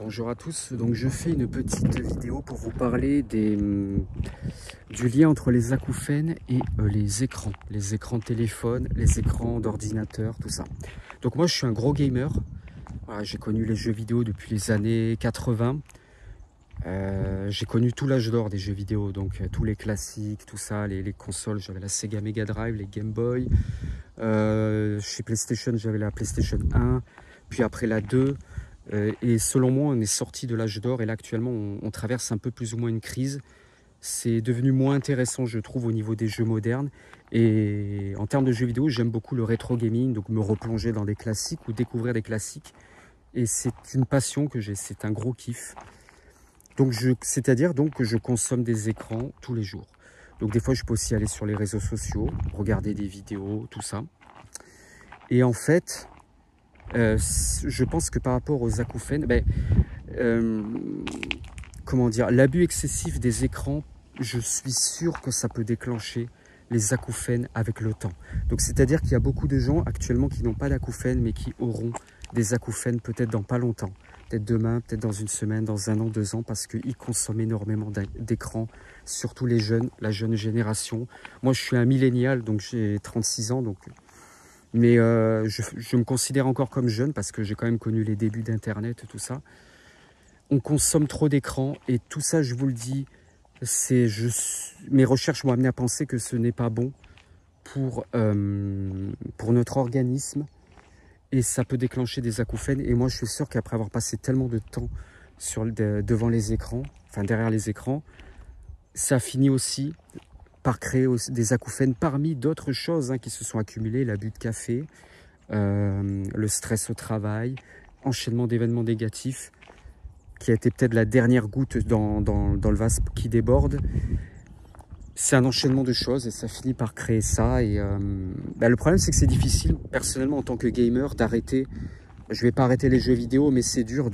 Bonjour à tous, donc je fais une petite vidéo pour vous parler du lien entre les acouphènes et les écrans de téléphone, les écrans d'ordinateur, tout ça. Donc moi je suis un gros gamer, voilà, j'ai connu les jeux vidéo depuis les années 80, j'ai connu tout l'âge d'or des jeux vidéo, donc tous les classiques, tout ça, les consoles, j'avais la Sega Mega Drive, les Game Boy, chez PlayStation j'avais la PlayStation 1, puis après la 2. Et selon moi, on est sorti de l'âge d'or et là actuellement on traverse un peu plus ou moins une crise. C'est devenu moins intéressant je trouve au niveau des jeux modernes. Et en termes de jeux vidéo, j'aime beaucoup le rétro gaming, donc me replonger dans des classiques ou découvrir des classiques. Et c'est une passion que j'ai, c'est un gros kiff. Donc c'est-à-dire donc que je consomme des écrans tous les jours. Donc des fois je peux aussi aller sur les réseaux sociaux, regarder des vidéos, tout ça. Et en fait... je pense que par rapport aux acouphènes, comment dire, l'abus excessif des écrans, je suis sûr que ça peut déclencher les acouphènes avec le temps. Donc c'est-à-dire qu'il y a beaucoup de gens actuellement qui n'ont pas d'acouphènes mais qui auront des acouphènes peut-être dans pas longtemps. Peut-être demain, peut-être dans une semaine, dans 1 an, 2 ans, parce qu'ils consomment énormément d'écrans, surtout les jeunes, la jeune génération. Moi je suis un millénial, donc j'ai 36 ans, donc... Mais je me considère encore comme jeune parce que j'ai quand même connu les débuts d'Internet, tout ça. On consomme trop d'écrans et tout ça, je vous le dis, mes recherches m'ont amené à penser que ce n'est pas bon pour notre organisme et ça peut déclencher des acouphènes. Et moi, je suis sûr qu'après avoir passé tellement de temps devant les écrans, enfin derrière les écrans, ça finit aussi par créer des acouphènes parmi d'autres choses qui se sont accumulées, l'abus de café, le stress au travail, enchaînement d'événements négatifs, qui a été peut-être la dernière goutte dans le vase qui déborde. C'est un enchaînement de choses et ça finit par créer ça. Et le problème, c'est que c'est difficile, personnellement, en tant que gamer, d'arrêter. Je ne vais pas arrêter les jeux vidéo, mais c'est dur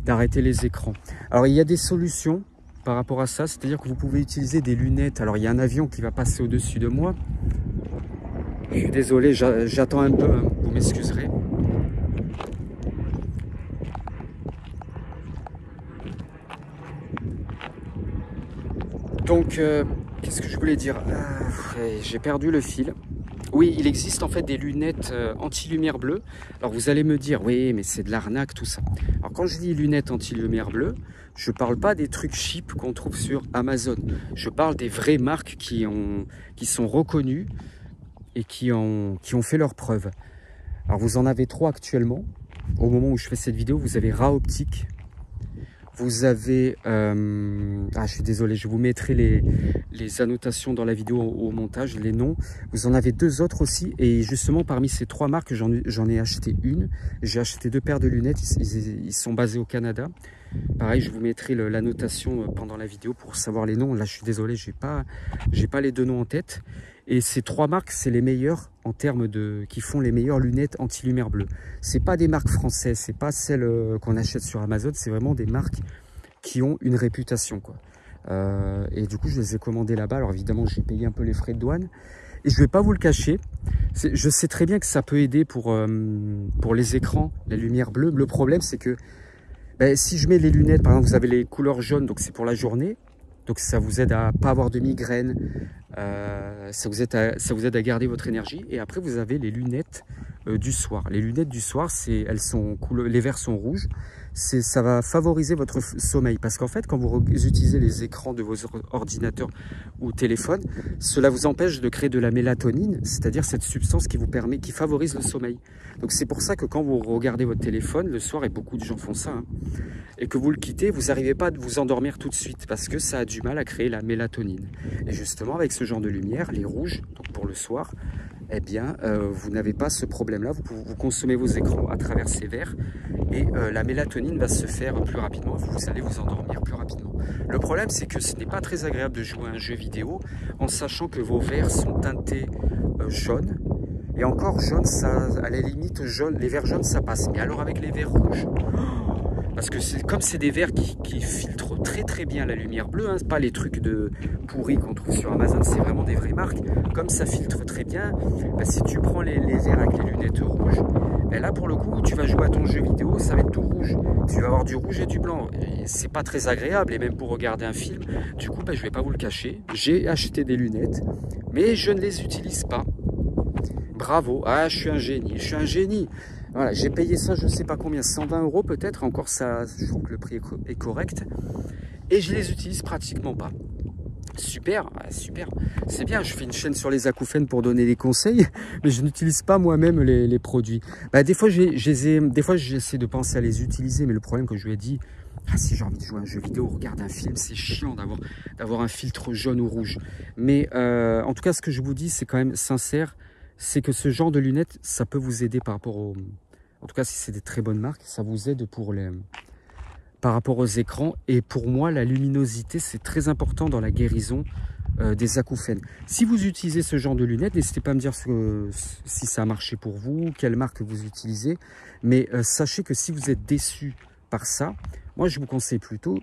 d'arrêter les écrans. Alors, il y a des solutions par rapport à ça, c'est-à-dire que vous pouvez utiliser des lunettes. Alors il y a un avion qui va passer au-dessus de moi. Je suis désolé, j'attends un peu, vous m'excuserez. Donc, qu'est-ce que je voulais dire? J'ai perdu le fil. Oui, il existe en fait des lunettes anti-lumière bleue. Alors vous allez me dire, oui, mais c'est de l'arnaque, tout ça. Alors quand je dis lunettes anti-lumière bleue, je parle pas des trucs cheap qu'on trouve sur Amazon. Je parle des vraies marques qui sont reconnues et qui ont fait leurs preuves. Alors vous en avez 3 actuellement. Au moment où je fais cette vidéo, vous avez Ra Optique. Vous avez... je suis désolé, je vous mettrai les annotations dans la vidéo au montage, les noms. Vous en avez 2 autres aussi. Et justement, parmi ces 3 marques, j'en ai acheté une. J'ai acheté 2 paires de lunettes. Ils sont basés au Canada. Pareil, je vous mettrai l'annotation pendant la vidéo pour savoir les noms. Là, je suis désolé, j'ai pas les 2 noms en tête. Et ces 3 marques, c'est les meilleures en termes qui font les meilleures lunettes anti-lumière bleue. C'est pas des marques françaises, c'est pas celles qu'on achète sur Amazon, c'est vraiment des marques qui ont une réputation, quoi. Et du coup, je les ai commandées là-bas. Alors évidemment, j'ai payé un peu les frais de douane. Et je vais pas vous le cacher, je sais très bien que ça peut aider pour les écrans, la lumière bleue. Le problème, c'est que si je mets les lunettes, par exemple, vous avez les couleurs jaunes, donc c'est pour la journée. Donc ça vous aide à pas avoir de migraine, ça vous aide à garder votre énergie. Et après vous avez les lunettes du soir. Les lunettes du soir, les verres sont rouges. Ça va favoriser votre sommeil. Parce qu'en fait, quand vous utilisez les écrans de vos ordinateurs ou téléphones, cela vous empêche de créer de la mélatonine, c'est-à-dire cette substance qui favorise le sommeil. Donc c'est pour ça que quand vous regardez votre téléphone le soir, et beaucoup de gens font ça, et que vous le quittez, vous n'arrivez pas à vous endormir tout de suite parce que ça a du mal à créer la mélatonine. Et justement, avec ce genre de lumière, les rouges, donc pour le soir, eh bien, vous n'avez pas ce problème-là. Vous consommez vos écrans à travers ces verres et la mélatonine va se faire plus rapidement. Vous allez vous endormir plus rapidement. Le problème, c'est que ce n'est pas très agréable de jouer à un jeu vidéo en sachant que vos verres sont teintés jaune. Et encore jaune, ça, à la limite, jaune, les verres jaunes, ça passe. Mais alors avec les verres rouges... Parce que comme c'est des verres qui filtrent très très bien la lumière bleue, hein, pas les trucs de pourris qu'on trouve sur Amazon, c'est vraiment des vraies marques. Comme ça filtre très bien, bah, si tu prends les verres avec les lunettes rouges, bah, là pour le coup tu vas jouer à ton jeu vidéo, ça va être tout rouge. Tu vas avoir du rouge et du blanc. C'est pas très agréable, et même pour regarder un film. Du coup, bah, je vais pas vous le cacher, j'ai acheté des lunettes, mais je ne les utilise pas. Bravo, ah je suis un génie, je suis un génie. Voilà, j'ai payé ça, je ne sais pas combien, 120 € peut-être, encore ça, je trouve que le prix est correct. Et je les utilise pratiquement pas. Super, super. C'est bien, je fais une chaîne sur les acouphènes pour donner des conseils, mais je n'utilise pas moi-même les produits. Bah, des fois, j'essaie de penser à les utiliser, mais le problème, que je lui ai dit, ah, si j'ai envie de jouer à un jeu vidéo, regarde un film, c'est chiant d'avoir un filtre jaune ou rouge. Mais en tout cas, ce que je vous dis, c'est quand même sincère, c'est que ce genre de lunettes, ça peut vous aider par rapport au... En tout cas, si c'est des très bonnes marques, ça vous aide par rapport aux écrans. Et pour moi, la luminosité, c'est très important dans la guérison des acouphènes. Si vous utilisez ce genre de lunettes, n'hésitez pas à me dire si ça a marché pour vous, quelle marque vous utilisez. Mais sachez que si vous êtes déçu par ça, moi, je vous conseille plutôt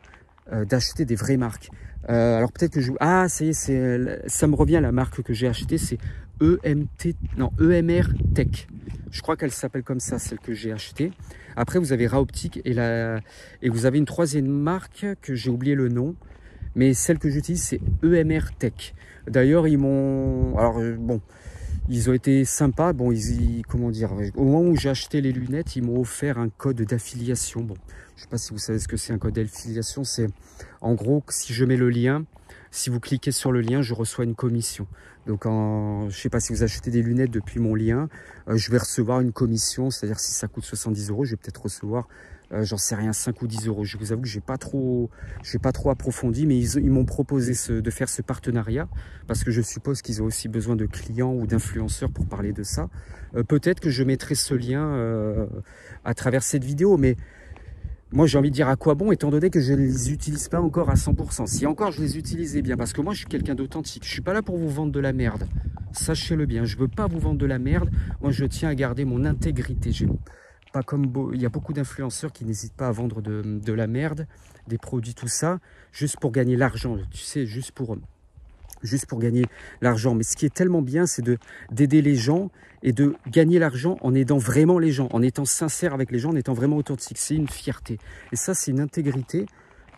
d'acheter des vraies marques. Alors peut-être que ah, ça y est, ça me revient, la marque que j'ai achetée, c'est EMR Tech. Je crois qu'elle s'appelle comme ça, celle que j'ai achetée. Après, vous avez Raoptique et vous avez une troisième marque que j'ai oublié le nom. Mais celle que j'utilise, c'est EMR Tech. D'ailleurs, ils m'ont... Alors, bon, ils ont été sympas. Bon, comment dire, au moment où j'ai acheté les lunettes, ils m'ont offert un code d'affiliation. Bon, je ne sais pas si vous savez ce que c'est un code d'affiliation. C'est, en gros, si je mets le lien, si vous cliquez sur le lien, je reçois une commission. Donc, je ne sais pas si vous achetez des lunettes depuis mon lien, je vais recevoir une commission. C'est-à-dire, si ça coûte 70 €, je vais peut-être recevoir, j'en sais rien, 5 ou 10 €. Je vous avoue que j'ai pas trop approfondi, mais ils m'ont proposé de faire ce partenariat, parce que je suppose qu'ils ont aussi besoin de clients ou d'influenceurs pour parler de ça. Peut-être que je mettrai ce lien à travers cette vidéo, mais moi, j'ai envie de dire à quoi bon, étant donné que je ne les utilise pas encore à 100%. Si encore je les utilisais bien, parce que moi, je suis quelqu'un d'authentique. Je ne suis pas là pour vous vendre de la merde. Sachez-le bien, je ne veux pas vous vendre de la merde. Moi, je tiens à garder mon intégrité. Pas comme il y a beaucoup d'influenceurs qui n'hésitent pas à vendre de la merde, des produits, tout ça, juste pour gagner l'argent. Tu sais, juste pour gagner l'argent. Mais ce qui est tellement bien, c'est d'aider les gens et de gagner l'argent en aidant vraiment les gens, en étant sincère avec les gens, en étant vraiment authentique. C'est une fierté. Et ça, c'est une intégrité.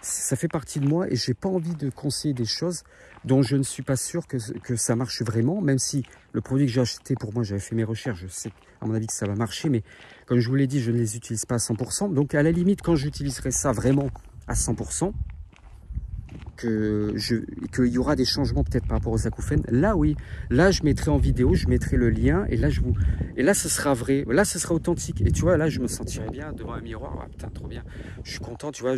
Ça fait partie de moi et j'ai pas envie de conseiller des choses dont je ne suis pas sûr que ça marche vraiment, même si le produit que j'ai acheté, pour moi, j'avais fait mes recherches, je sais à mon avis que ça va marcher, mais comme je vous l'ai dit, je ne les utilise pas à 100%. Donc à la limite, quand j'utiliserai ça vraiment à 100%, qu'il y aura des changements peut-être par rapport aux acouphènes, là oui, là je mettrai en vidéo, je mettrai le lien et là ce sera vrai, là ce sera authentique et tu vois, là je me sentirai bien devant un miroir. Ah, putain, trop bien, je suis content, tu vois,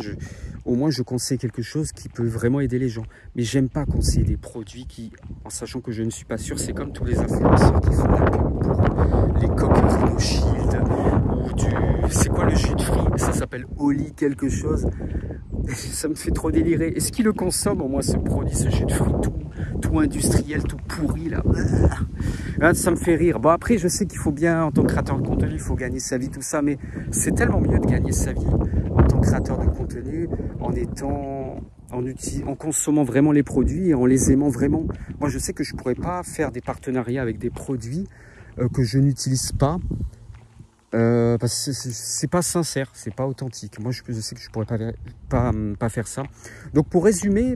au moins je conseille quelque chose qui peut vraiment aider les gens. Mais j'aime pas conseiller des produits en sachant que je ne suis pas sûr. C'est comme tous les influenceurs qui font la pub pour les coques Rhino Shield ou c'est quoi le jus de fruits, ça s'appelle Oli quelque chose. Ça me fait trop délirer. Est-ce qu'ils le consomment, au moins, ce produit, ce jus de fruits tout industriel, tout pourri, là? Ça me fait rire. Bon, après, je sais qu'il faut bien, en tant que créateur de contenu, il faut gagner sa vie, tout ça, mais c'est tellement mieux de gagner sa vie en tant que créateur de contenu, en consommant vraiment les produits et en les aimant vraiment. Moi, je sais que je pourrais pas faire des partenariats avec des produits que je n'utilise pas. Parce que c'est pas sincère, c'est pas authentique. Moi, je sais que je pourrais pas faire ça. Donc, pour résumer,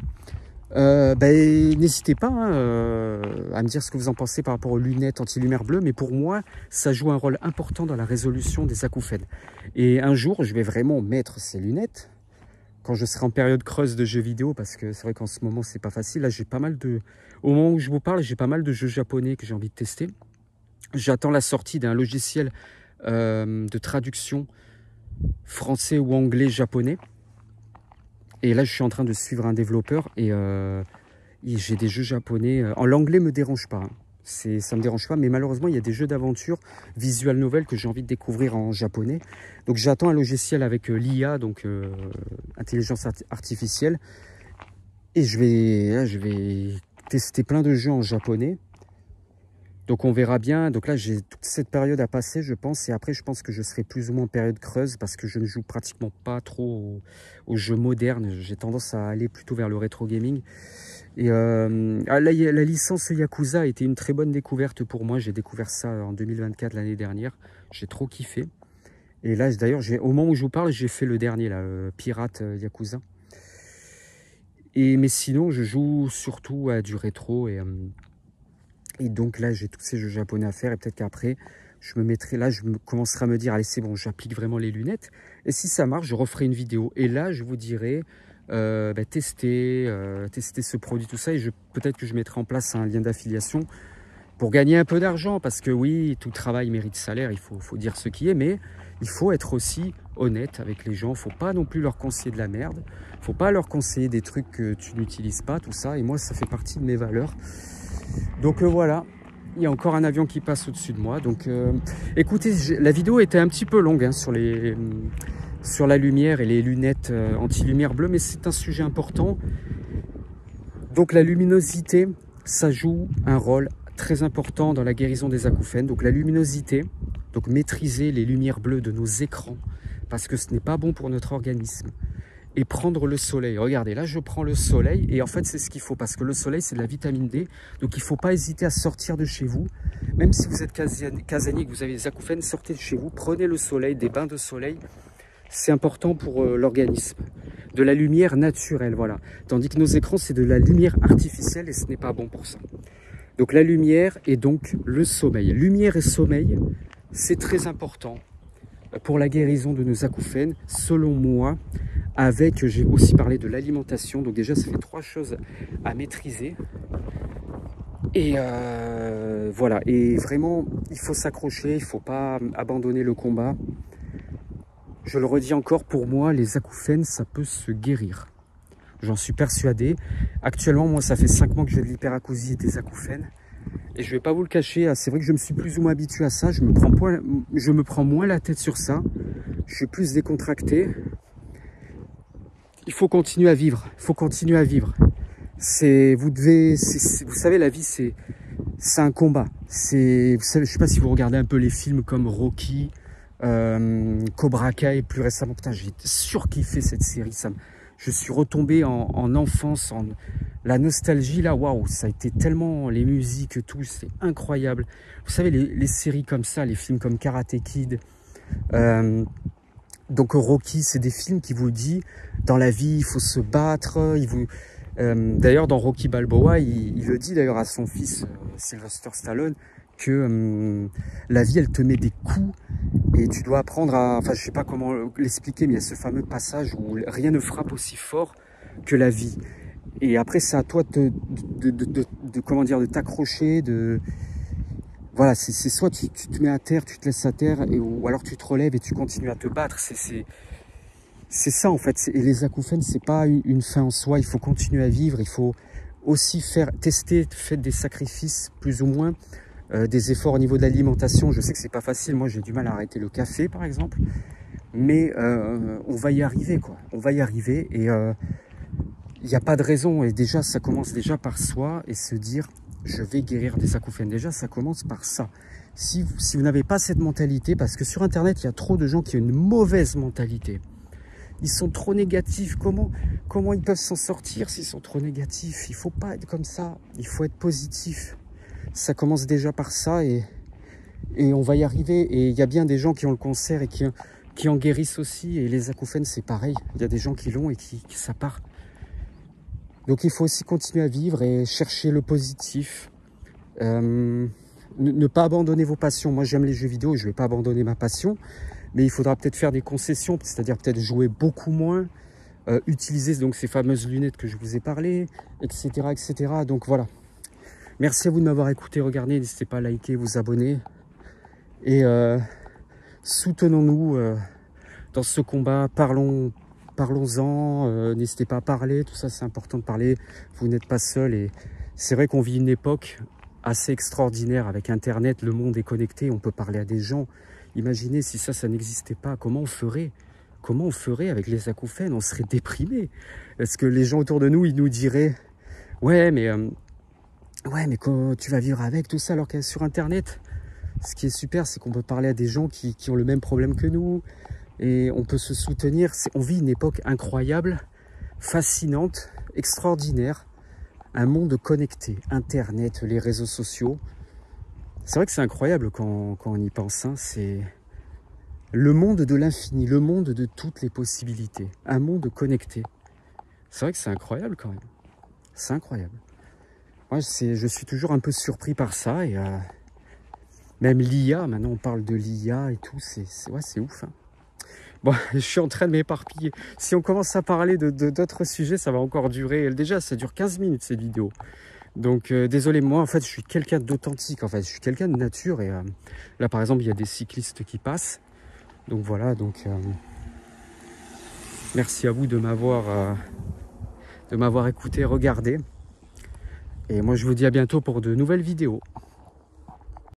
n'hésitez pas à me dire ce que vous en pensez par rapport aux lunettes anti-lumière bleue. Mais pour moi, ça joue un rôle important dans la résolution des acouphènes. Et un jour, je vais vraiment mettre ces lunettes quand je serai en période creuse de jeux vidéo, parce que c'est vrai qu'en ce moment, c'est pas facile. Là, j'ai pas mal au moment où je vous parle, j'ai pas mal de jeux japonais que j'ai envie de tester. J'attends la sortie d'un logiciel de traduction français ou anglais japonais, et là je suis en train de suivre un développeur et j'ai des jeux japonais l'anglais me dérange pas, hein. Ça me dérange pas, mais malheureusement il y a des jeux d'aventure visual novel que j'ai envie de découvrir en japonais. Donc j'attends un logiciel avec l'IA, donc intelligence artificielle, et je vais tester plein de jeux en japonais. Donc on verra bien. Donc là, j'ai toute cette période à passer, je pense. Et après, je pense que je serai plus ou moins en période creuse parce que je ne joue pratiquement pas trop aux jeux modernes. J'ai tendance à aller plutôt vers le rétro gaming. Et la licence Yakuza a été une très bonne découverte pour moi. J'ai découvert ça en 2024, l'année dernière. J'ai trop kiffé. Et là, d'ailleurs, au moment où je vous parle, j'ai fait le dernier, là, Pirate Yakuza. Mais sinon, je joue surtout à du rétro. Et donc là, j'ai tous ces jeux japonais à faire. Et peut-être qu'après, je me mettrai là, commencerai à me dire, allez, c'est bon, j'applique vraiment les lunettes. Et si ça marche, je referai une vidéo. Et là, je vous dirai, tester ce produit, tout ça. Et peut-être que je mettrai en place un lien d'affiliation pour gagner un peu d'argent. Parce que oui, tout travail mérite salaire, il faut dire ce qui est. Mais il faut être aussi honnête avec les gens. Il ne faut pas non plus leur conseiller de la merde. Il ne faut pas leur conseiller des trucs que tu n'utilises pas, tout ça. Et moi, ça fait partie de mes valeurs. Donc voilà, il y a encore un avion qui passe au-dessus de moi. Donc écoutez, la vidéo était un petit peu longue hein, sur la lumière et les lunettes anti-lumière bleue, mais c'est un sujet important. Donc la luminosité, ça joue un rôle très important dans la guérison des acouphènes. Donc la luminosité, donc maîtriser les lumières bleues de nos écrans, parce que ce n'est pas bon pour notre organisme. Et prendre le soleil. Regardez, là, je prends le soleil. Et en fait, c'est ce qu'il faut. Parce que le soleil, c'est de la vitamine D. Donc, il ne faut pas hésiter à sortir de chez vous. Même si vous êtes casanier, que vous avez des acouphènes, sortez de chez vous. Prenez le soleil, des bains de soleil. C'est important pour l'organisme. De la lumière naturelle, voilà. Tandis que nos écrans, c'est de la lumière artificielle. Et ce n'est pas bon pour ça. Donc, la lumière et donc le sommeil. Lumière et sommeil, c'est très important pour la guérison de nos acouphènes, selon moi. J'ai aussi parlé de l'alimentation. Donc déjà, ça fait 3 choses à maîtriser. Et voilà. Et vraiment, il faut s'accrocher. Il ne faut pas abandonner le combat. Je le redis encore, pour moi, les acouphènes, ça peut se guérir. J'en suis persuadé. Actuellement, moi, ça fait 5 mois que j'ai de l'hyperacousie et des acouphènes. Et je ne vais pas vous le cacher, c'est vrai que je me suis plus ou moins habitué à ça. Je me prends moins la tête sur ça. Je suis plus décontracté. Il faut continuer à vivre. Il faut continuer à vivre. Vous savez, la vie, c'est un combat. Vous savez, je ne sais pas si vous regardez un peu les films comme Rocky, Cobra Kai, plus récemment. Putain, j'ai surkiffé cette série. Je suis retombé en enfance, la nostalgie là. Waouh, ça a été tellement, les musiques, tout, c'est incroyable. Vous savez, les séries comme ça, les films comme Karate Kid. Donc Rocky, c'est des films qui vous disent dans la vie il faut se battre. D'ailleurs dans Rocky Balboa, il le dit d'ailleurs à son fils Sylvester Stallone que la vie elle te met des coups et tu dois apprendre à, enfin je sais pas comment l'expliquer, mais il y a ce fameux passage où rien ne frappe aussi fort que la vie. Et après c'est à toi comment dire, de t'accrocher, voilà, c'est soit tu te mets à terre, tu te laisses à terre, ou alors tu te relèves et tu continues à te battre. C'est ça en fait. Et les acouphènes, c'est pas une fin en soi. Il faut continuer à vivre. Il faut aussi tester, faites des sacrifices plus ou moins, des efforts au niveau de l'alimentation. Je sais que c'est pas facile. Moi, j'ai du mal à arrêter le café, par exemple. Mais on va y arriver, quoi. On va y arriver et il n'y a pas de raison. Et déjà, ça commence déjà par soi et se dire, je vais guérir des acouphènes. Déjà, ça commence par ça. Si vous n'avez pas cette mentalité, parce que sur Internet, il y a trop de gens qui ont une mauvaise mentalité. Ils sont trop négatifs. Comment ils peuvent s'en sortir s'ils sont trop négatifs? Il ne faut pas être comme ça. Il faut être positif. Ça commence déjà par ça et on va y arriver. Et il y a bien des gens qui ont le cancer et qui en guérissent aussi. Et les acouphènes, c'est pareil. Il y a des gens qui l'ont et qui ça part. Donc il faut aussi continuer à vivre et chercher le positif. Ne pas abandonner vos passions. Moi j'aime les jeux vidéo, je ne vais pas abandonner ma passion. Mais il faudra peut-être faire des concessions, c'est-à-dire peut-être jouer beaucoup moins, utiliser donc ces fameuses lunettes que je vous ai parlé, etc. etc. Donc voilà. Merci à vous de m'avoir écouté, regardez, n'hésitez pas à liker, vous abonner. Et soutenons-nous dans ce combat, parlons-en, n'hésitez pas à parler, tout ça c'est important de parler, vous n'êtes pas seul. Et c'est vrai qu'on vit une époque assez extraordinaire avec Internet, le monde est connecté, on peut parler à des gens. Imaginez si ça n'existait pas, comment on ferait? Comment on ferait avec les acouphènes? On serait déprimé. Est-ce que les gens autour de nous, ils nous diraient, ouais mais Ouais, mais quand tu vas vivre avec tout ça, alors que sur Internet, ce qui est super, c'est qu'on peut parler à des gens qui ont le même problème que nous. Et on peut se soutenir. On vit une époque incroyable, fascinante, extraordinaire. Un monde connecté, Internet, les réseaux sociaux. C'est vrai que c'est incroyable quand on y pense. Hein. C'est le monde de l'infini, le monde de toutes les possibilités. Un monde connecté. C'est vrai que c'est incroyable quand même. C'est incroyable. Moi, je suis toujours un peu surpris par ça. Et même l'IA, maintenant on parle de l'IA et tout. Ouais, c'est ouf. Hein. Bon, je suis en train de m'éparpiller. Si on commence à parler d'autres sujets, ça va encore durer. Déjà, ça dure 15 minutes cette vidéo. Donc, désolé, moi, en fait, je suis quelqu'un d'authentique. En fait, je suis quelqu'un de nature. Et là, par exemple, il y a des cyclistes qui passent. Donc, voilà. Donc, merci à vous de m'avoir écouté, regardé. Et moi, je vous dis à bientôt pour de nouvelles vidéos.